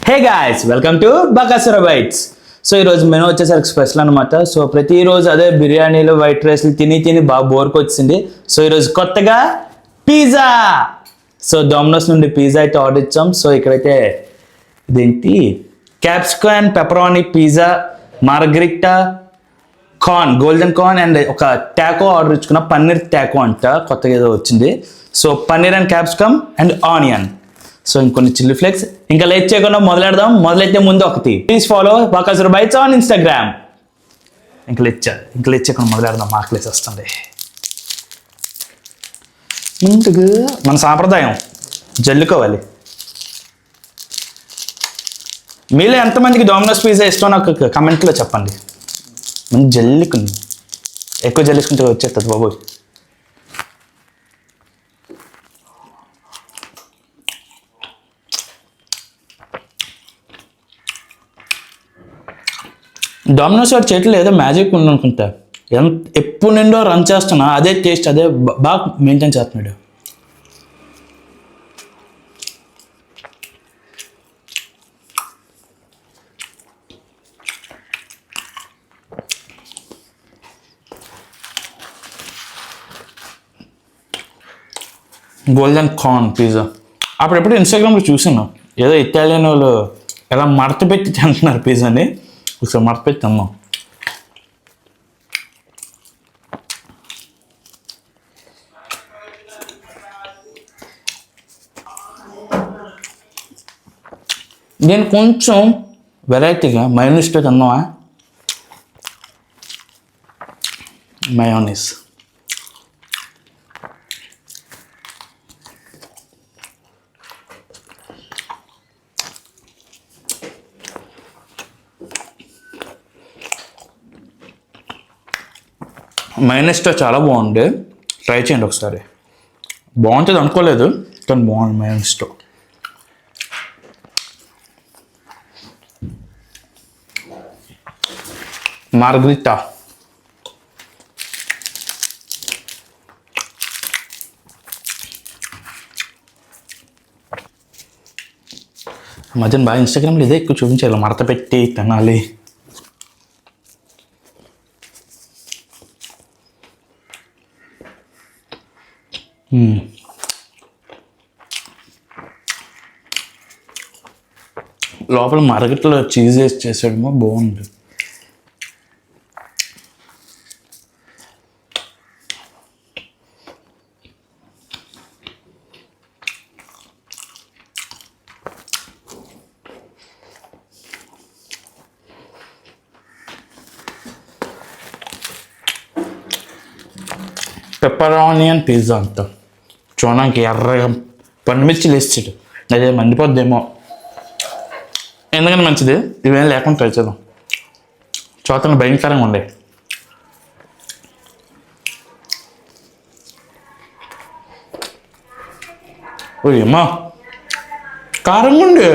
Hey guys welcome to Bakasura Bytes. So ఈరోజు menu వచ్చేసరికి special అనమాట. సో ప్రతిరోజు అదే బిర్యానీలు వైట్ రైస్లు తిని బాగా బోర్కి వచ్చింది. సో ఈరోజు కొత్తగా పిజ్జా. సో డొమినోస్ నుండి పిజ్జా అయితే ఆర్డర్ ఇచ్చాం. సో ఇక్కడైతే ఇదేంటి capsicum and pepperoni pizza, margherita, corn, golden corn and ఒక టాకో ఆర్డర్ ఇచ్చుకున్న పన్నీర్ టాకో అంట, కొత్తగా ఏదో వచ్చింది. So paneer and capsicum and onion, so ఇంకొన్ని చిల్లీ ఫ్లేక్స్. ఇంకా లేట్ చేయకుండా మొదలెడదాం. మొదలైతే ముందు ఒకటి, please follow Bakasura Bites on Instagram. ఇంకా లేట్ చేయకుండా మొదలెడదాం. ఆకలేసి వస్తుంది. ముందుగా మన సాంప్రదాయం జల్లుకోవాలి. మీలో ఎంతమందికి డొమినోస్ పిజ్జా ఇష్టం నాకు కమెంట్లో చెప్పండి. మనం జల్లుకుంది, ఎక్కువ జల్లుకుంటే వచ్చేస్తుంది బాబోయ్. డామినోస్ వాడి చేతిలో ఏదో మ్యాజిక్ ఉందనుకుంటా. ఎప్పుడు నిండో రన్ చేస్తున్నా అదే టేస్ట్, అదే బాగా మెయింటైన్ చేస్తున్నాడు. గోల్డెన్ కార్న్ పిజ్జా అప్పుడెప్పుడు ఇన్స్టాగ్రామ్లో చూసాను. ఏదో ఇటాలియన్ వాళ్ళు ఎలా మడత పెట్టి తింటున్నారు పిజ్జాని. ఒకసారి మడత పెట్టి తిన్నాం. నేను కొంచెం వెరైటీగా మయోనీస్తో తిన్నావా. మయోనీస్ మైనస్తో చాలా బాగుంది. ట్రై చేయండి ఒకసారి. బాగుంటుంది అనుకోలేదు కానీ బాగుంది మైనస్తో. మార్గరిటా మధ్యన బాగా ఇన్స్టాగ్రామ్లో ఇదే ఎక్కువ చూపించాలి, మడత పెట్టి తినాలి. లోపల మార్గరిటాలో చీజ్ వేసి చేసాడేమో, బాగుంది. పెప్పర్ ఆనియన్ పిజ్జా అంట చూడడానికి ఎర్రగా పండుమిర్చిలు వేసాడు. అదే మండిపోద్దేమో, ఎందుకంటే మంచిది. ఇవేం లేకుండా ట్రై చేద్దాం. చూడటానికి భయంకరంగా ఉండే. ఓయమ్మా కారంగా ఉండే,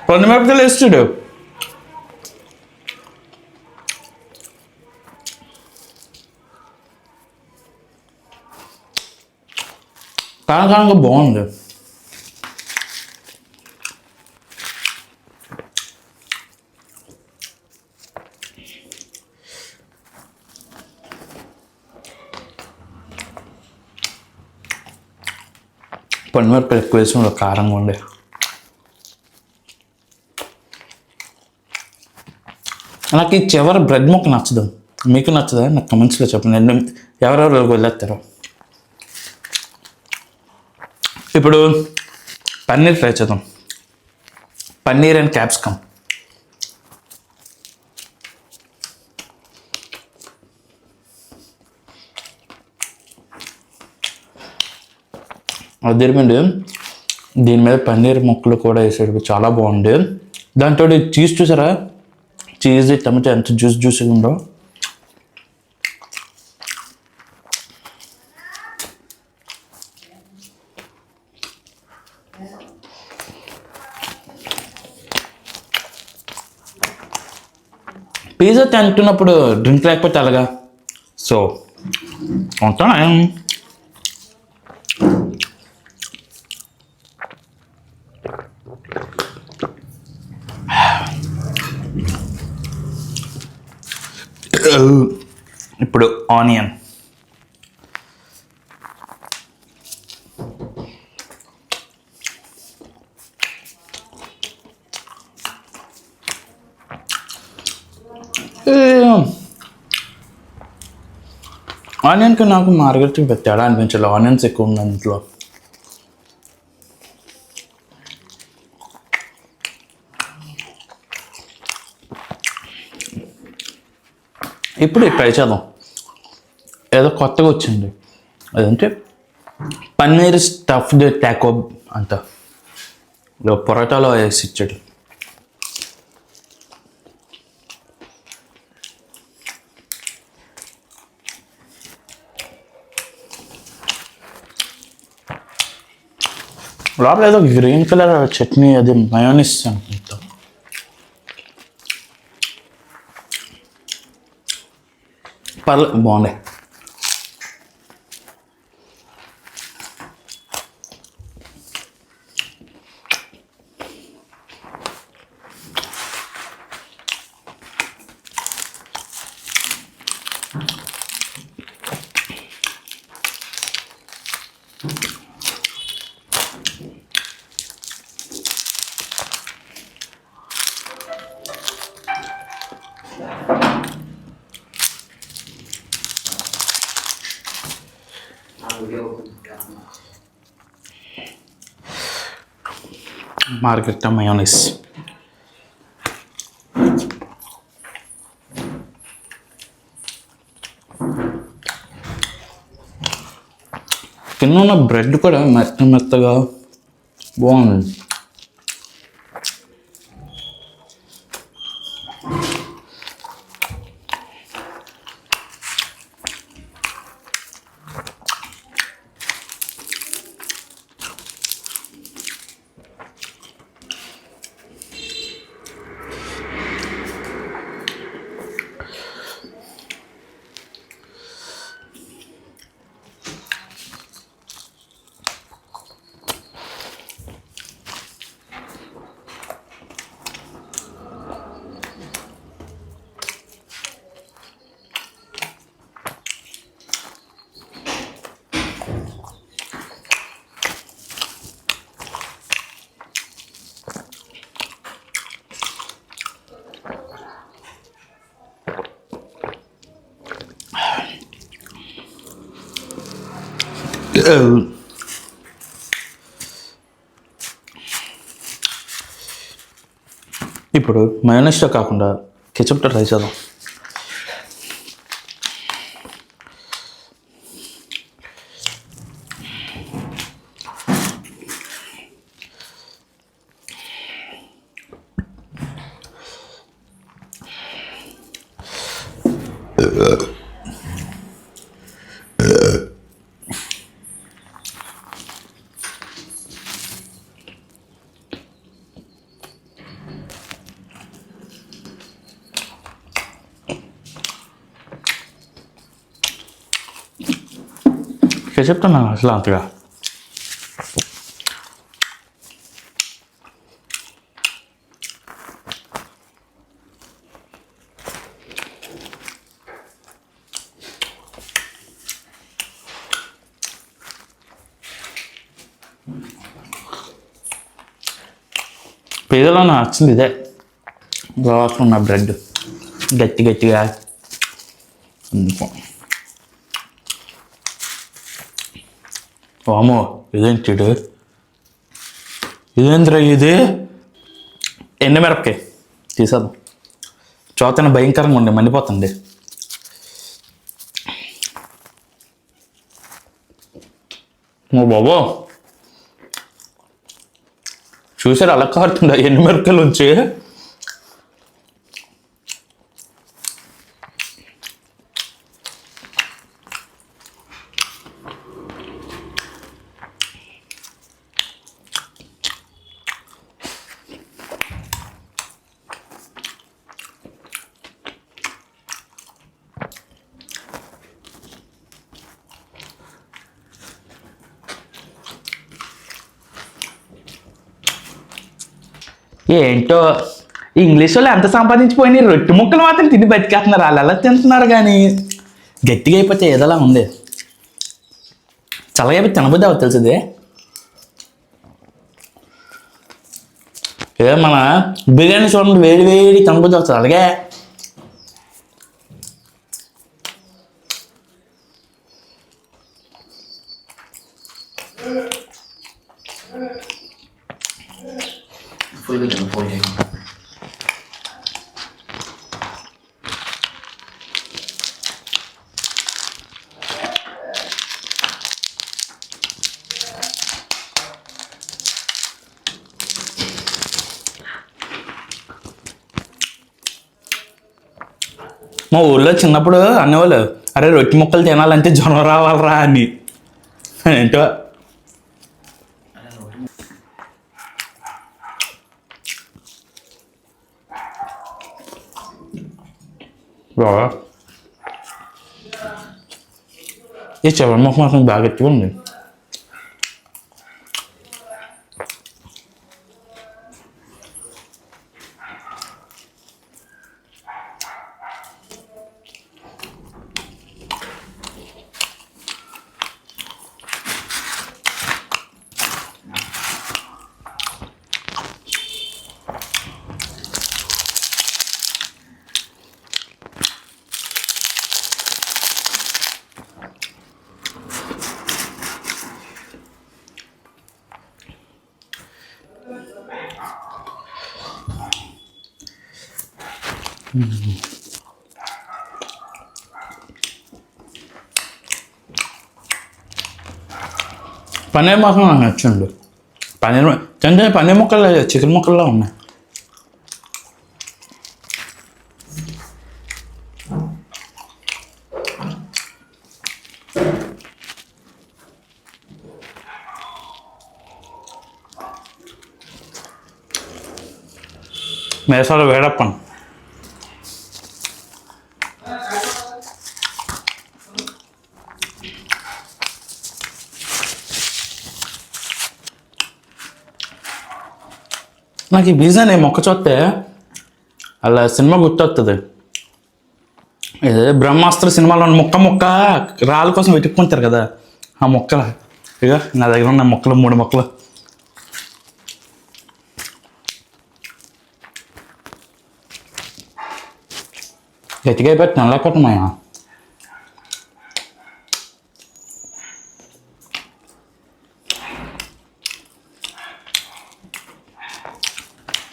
పండుమిరపకాయలు వేసాడు. కారంగా బాగుంది. పండుమిరపకాయలు ఎక్కువ వేసిన కారంగా ఉండే. నాకు ఈ చివరి బ్రెడ్ ముక్క నచ్చదు. మీకు నచ్చదా? నాకు కమెంట్స్లో చెప్పండి. ఎవరెవరు వెళ్ళేస్తారో. ఇప్పుడు పన్నీర్ ట్రై చేద్దాం. Paneer and capsicum. అదిరిపోయింది. దీని మీద పన్నీర్ ముక్కలు కూడా వేసాడు, చాలా బాగుంది. దాంతో చీజ్ చూసారా, చీజ్ టమాటో ఎంత జ్యూసీగా ఉందో. పిజ్జా తింటున్నప్పుడు డ్రింక్ లేకపోతే అలాగా. సో ఉంటాను. ఇప్పుడు ఆనియన్. ఆనియన్కి నాకు మార్కెట్కి తేడా అనిపించాలి. ఆనియన్స్ ఎక్కువ ఉంది ఇంట్లో. ఇప్పుడు ట్రై చేద్దాం. ఏదో కొత్తగా వచ్చింది, అదంటే పన్నీర్ స్టఫ్డ్ టాకో అంట. పొరాటాలో వేసి ఇచ్చాడు. లోపల ఏదో గ్రీన్ కలర్ చట్నీ, అది మయోనీస్ అనుకుంటా. పర్లేదు, బాగుంది. Margherita mayonnaise. కింద బ్రెడ్ కూడా మెత్తగా బాగుంది. ఇప్పుడు మయోనీస్తో కాకుండా కెచప్తో ట్రై చేద్దాం. చెప్తున్నాను అసలు అంతగా. పిజ్జాలో నాకు నచ్చింది ఇదే, బాగా ఉన్న బ్రెడ్ గట్టి గట్టిగా. వామో, ఇదేంటిడు, ఇదేంద్రా ఇది? ఎండుమిరపకాయ తీసేద్దాం. చోతన భయంకరంగా ఉండే, మండిపోతుంది. ఓ బాబో, చూసారు అలా కారుతుందా ఎండుమిరపకాయలు వచ్చి? ఏంటో ఇంగ్లీష్ వాళ్ళు ఎంత సంపాదించిపోయినాయి, రొట్టె ముక్కలు మాత్రం తిని బతికేస్తున్నారు. వాళ్ళు ఎలా తింటున్నారు కానీ గట్టిగా అయిపోతే ఏదోలా ఉంది. చల్లగా అయిపోయి తినబుద్ధి అవుతుంది తెలుసుది. ఏదో మన బిర్యానీ చూడండి, వేడి వేడి తినబుద్ధి అవుతుంది. అలాగే మా ఊళ్ళో చిన్నప్పుడు అనేవాళ్ళు, అరే రొట్టె ముక్కలు తినాలంటే జ్వరం రావాలరా అని. ఏంటో ఈ చివరి ముక్క మాత్రం బాగా ఎక్కువ ఉంది. పన్నీర్ మాత్రం నాకు నచ్చిండు. పన్నీర్ చిన్న పన్నీర్ ముక్కలు చికెన్ ముక్కల్లో ఉన్నాయి. మేసాలు వేడప్పను. నాకు ఈ బీజన్ మొక్క చూస్తే అలా సినిమా గుర్తొస్తుంది. ఇదే బ్రహ్మాస్త్ర సినిమాలో మొక్క మొక్క రాళ్ళ కోసం వెతుక్కుంటారు కదా, ఆ మొక్కల ఇక నా దగ్గర ఉన్న మొక్కలు 3 మొక్కలు. గట్టిగా అయిపోయి నల్లకొట్టమాయా.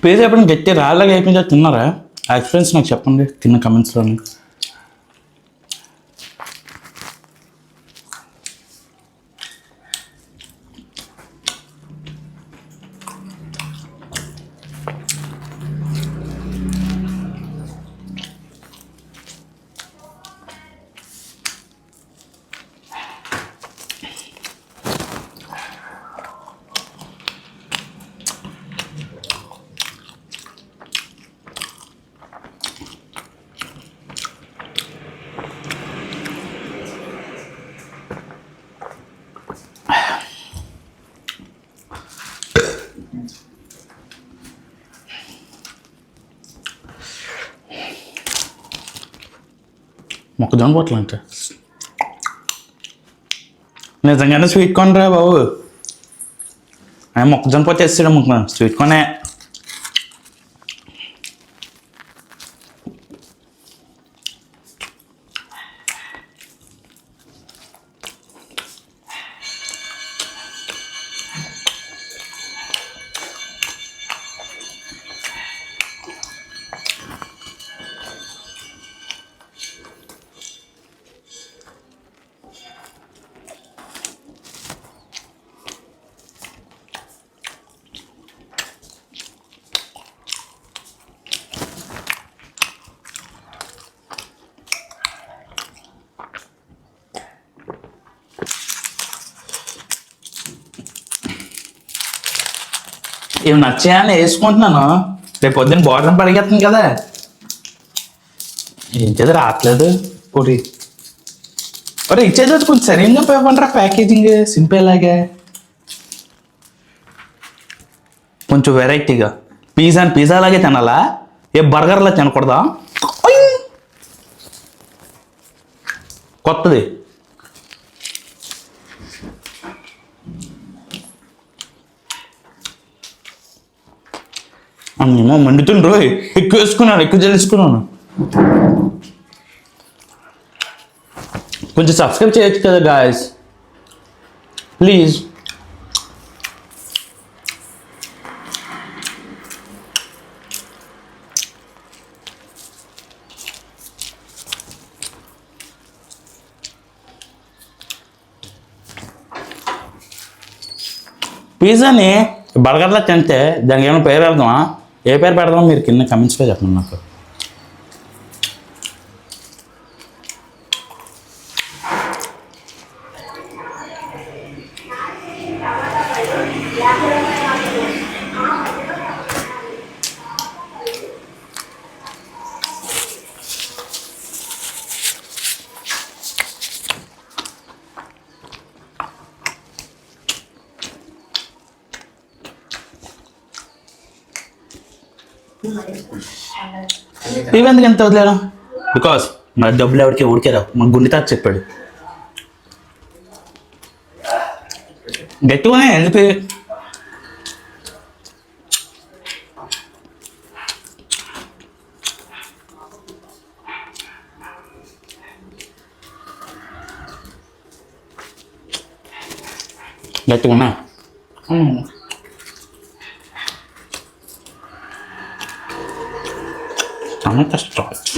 పిజ్జా ఎప్పుడు గట్టి రాళ్ళగా అయిపోయిందో తిన్నారా? ఆ ఎక్స్పీరియన్స్ నాకు చెప్పండి కింద కమెంట్స్లోని. మొక్కజొన్న పొట్లు అంటే నిజంగానే స్వీట్ కార్న్ రా బాబు. ఆయన మొక్కజొన్న పొట్టు వేస్తాడు స్వీట్ కార్నే. ఇవి నచ్చాయని వేసుకుంటున్నాను, రేపు పొద్దున్న బార్డర్ పరిగెత్తుంది కదా. ఏంటిది రావట్లేదు ఒకటి. ఒరే ఇచ్చేది కొంచెం సరిగ్గా పేపంటారా, ప్యాకేజింగ్ సింపుల్ లాగా కొంచెం వెరైటీగా. పిజ్జా లాగే తినాలా? ఏ బర్గర్లా తినకూడదా? అయ్! కొత్తది. అమ్మో మండుతుండ్రు. ఎక్కువ వేసుకున్నాను, ఎక్కువ తెలుసుకున్నాను. కొంచెం సబ్స్క్రైబ్ చేయొచ్చు కదా గాయస్, ప్లీజ్. పిజ్జాని బర్గర్లా తింటే దానికి ఏమైనా పేరు పెడదామా? ఏ పేరు పెడదామా మీరు కింద కమెంట్స్లో చెప్పండి నాకు. ఇవెందుకు ఎంత వదిలేను? బికాస్ మా డబ్బులు ఎవరికి ఊరికేరావు, మా గుండెతాత చెప్పాడు. గట్టిగానే ఎందుకు? గట్టిగా టమాటా స్టార్చ్.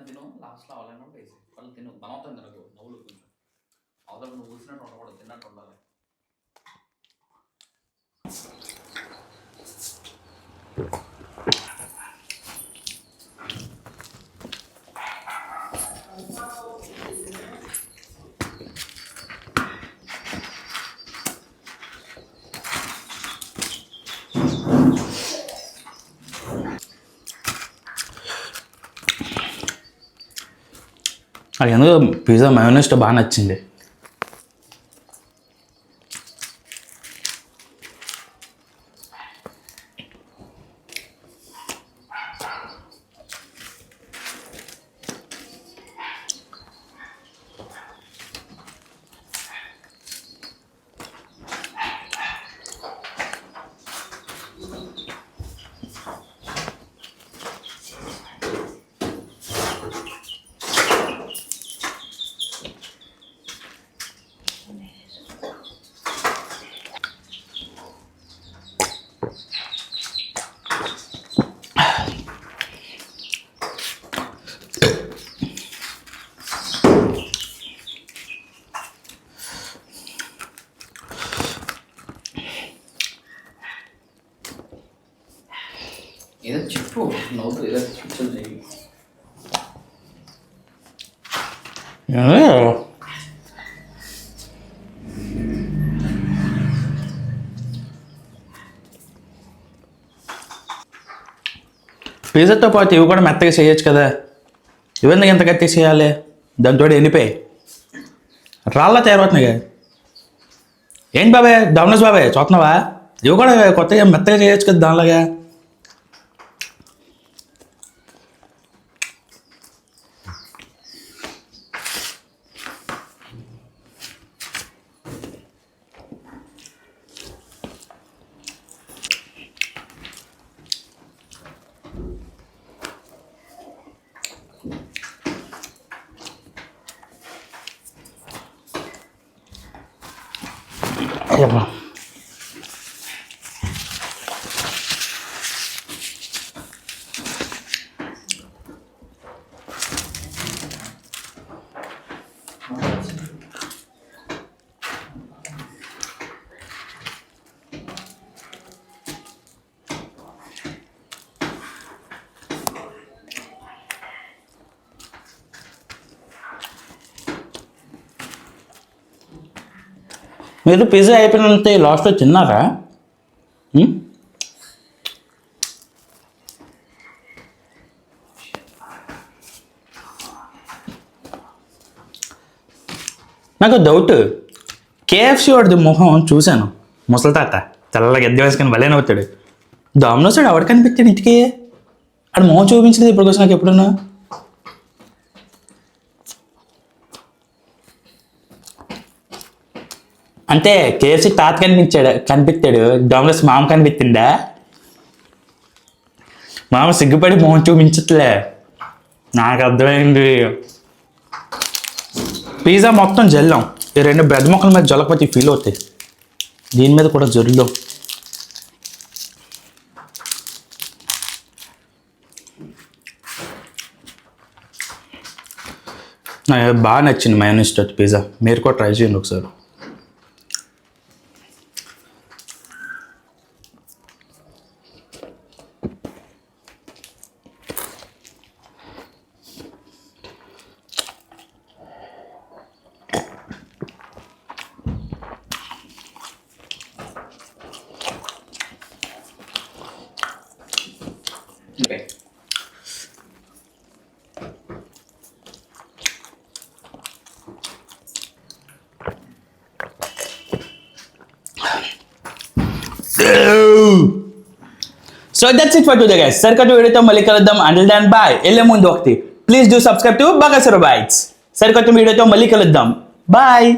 తిను లాస్ట్లో అవలేమో వేసి వాళ్ళు తిను బలవుతుంది తినకు నవ్వులు కొంచెం అవతల నువ్వు ఊసినట్టు ఉండకూడదు, తిన్నట్టు ఉండాలి. అది ఎందుకు పిజ్జా మయోనైస్ బాగా నచ్చింది. ఏదో చెప్పు, నవ్వుతూ ఏదో కూర్చొని పిజ్జాతో పాటు ఇవి కూడా మెత్తగా చేయొచ్చు కదా, ఇవన్నీ ఎంత గట్టిగా చేయాలి? దాంతో ఎండిపోయి రాళ్ళ తయారవుతున్నాయి కదా. ఏంటి బాబాయ్, డౌనస్ బాబాయ్ చూస్తున్నావా? ఇవి కూడా కొత్తగా మెత్తగా చేయొచ్చు కదా దానిలాగా. అయ్యబ్బా. మీరు పిజ్జా అయిపోయినంత లాస్ట్లో తిన్నారా? నాకు డౌట్, కేఎఫ్సి వాడిది మొహం చూశాను, ముసలి తాత తెల్లగా ఎద్దు వేసుకొని భలే నవ్వుతాడు. డామినోస్ వాడు ఎవడు కనిపించాడు ఇంటికి? ఆడు మొహం చూపించలేదు ఇప్పటికొచ్చి నాకు ఎప్పుడున్నా. అంటే కేఎఫ్సి తాత కనిపించాడు, డామినోస్ మామ కనిపించిందా? మామ సిగ్గుపడి మొహం చూపించట్లే, నాకు అర్థమైంది. పిజ్జా మొత్తం జల్లాం, ఈ 2 బ్రెడ్ ముక్కల మీద జొలకపోతే ఫీల్ అవుతాయి, దీని మీద కూడా జల్లాం. నాకు బాగా నచ్చింది మయోనీస్ తోటి పిజ్జా, మీరు కూడా ట్రై చేయండి ఒకసారి. Okay. So that's it for today guys. సరికొత్త వీడియోతో మళ్ళీ కలుద్దాం. Until then bye. వెళ్ళే ముందు ఒకటి, please do subscribe to Bakasura Bytes. సరికొత్త వీడియోతో మళ్ళీ కలుద్దాం. బాయ్.